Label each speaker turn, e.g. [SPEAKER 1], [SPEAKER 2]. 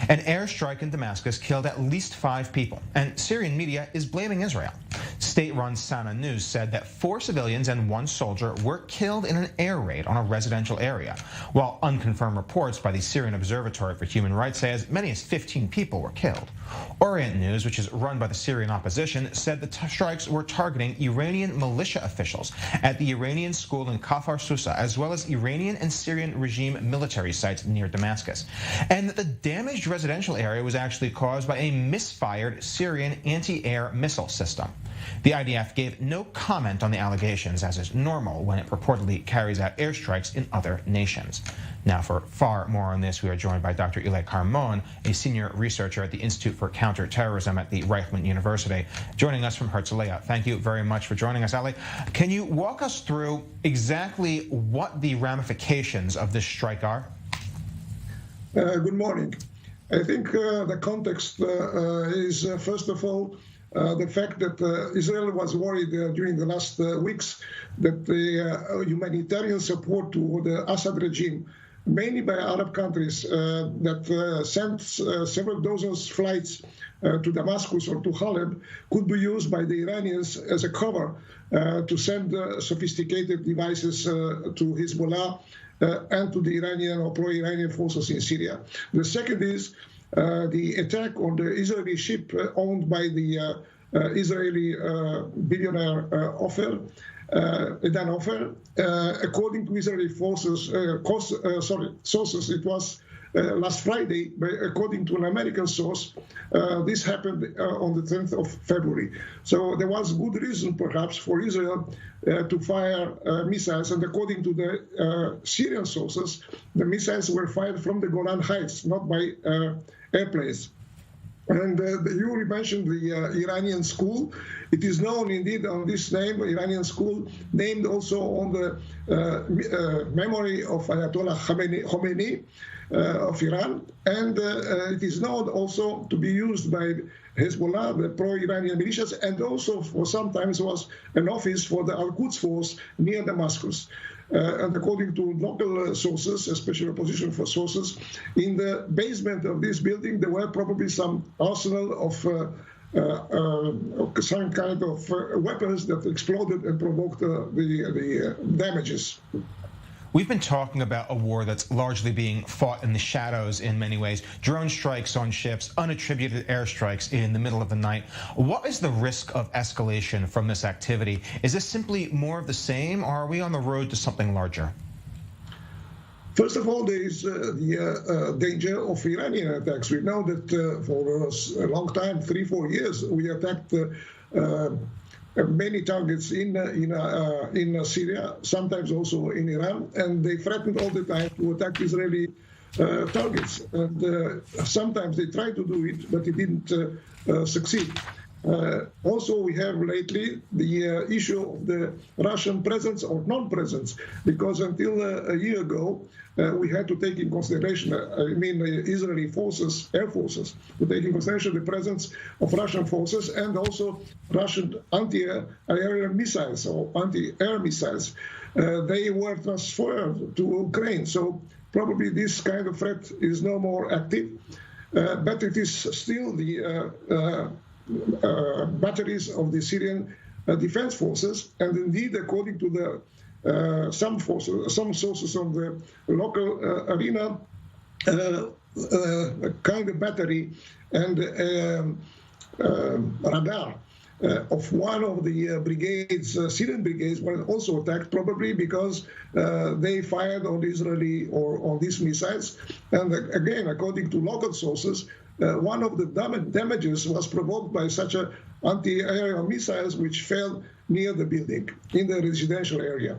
[SPEAKER 1] An airstrike in Damascus killed at least 5 people, and Syrian media is blaming Israel. State-run Sana News said that 4 civilians and 1 soldier were killed in an air raid on a residential area, while unconfirmed reports by the Syrian Observatory for Human Rights say as many as 15 people were killed. Orient News, which is run by the Syrian opposition, said the strikes were targeting Iranian militia officials at the Iranian school in Kafar Susa, as well as Iranian and Syrian regime military sites near Damascus, and that the damaged residential area was actually caused by a misfired Syrian anti-air missile system. The IDF gave no comment on the allegations, as is normal when it purportedly carries out airstrikes in other nations. Now, for far more on this, we are joined by Dr. Ilay Carmon, a senior researcher at the Institute for Counterterrorism at the Reichman University, joining us from Herzliya. Thank you very much for joining us, Ali. Can you walk us through exactly what the ramifications of this strike are?
[SPEAKER 2] Good morning. I think the context is, first of all, the fact that Israel was worried during the last weeks that the humanitarian support to the Assad regime, mainly by Arab countries, that sent several dozen flights to Damascus or to Haleb, could be used by the Iranians as a cover to send sophisticated devices to Hezbollah and to the Iranian or pro-Iranian forces in Syria. The second is the attack on the Israeli ship owned by the Israeli billionaire Dan Ofer. According to Israeli forces, sources, it was last Friday, but according to an American source, this happened on the 10th of February. So there was good reason, perhaps, for Israel to fire missiles. And according to the Syrian sources, the missiles were fired from the Golan Heights, not by airplanes. And you mentioned the Iranian school. It is known indeed on this name, Iranian school, named also on the memory of Ayatollah Khomeini of Iran. And it is known also to be used by Hezbollah, the pro-Iranian militias, and also for sometimes was an office for the Al-Quds force near Damascus. And according to local sources, especially opposition for sources, in the basement of this building, there were probably some arsenal of some kind of weapons that exploded and provoked the damages.
[SPEAKER 1] We've been talking about a war that's largely being fought in the shadows in many ways. Drone strikes on ships, unattributed airstrikes in the middle of the night. What is the risk of escalation from this activity? Is this simply more of the same, or are we on the road to something larger?
[SPEAKER 2] First of all, there is the danger of Iranian attacks. We know that for a long time, 3-4 years, we attacked many targets in Syria, sometimes also in Iran, and they threatened all the time to attack Israeli targets. And sometimes they tried to do it, but it didn't succeed. Also, we have lately the issue of the Russian presence or non-presence, because until a year ago, we had to take in consideration, the Israeli forces, air forces, to take in consideration the presence of Russian forces and also Russian anti-air missiles or anti-air missiles. They were transferred to Ukraine, so probably this kind of threat is no more active, but it is still the batteries of the Syrian defense forces, and indeed, according to the some sources on the local arena, a kind of battery and radar of one of the brigades, Syrian brigades, were also attacked, probably because they fired on Israeli or on these missiles. And again, according to local sources, one of the damages was provoked by such a anti-aerial missiles which fell near the building in the residential area.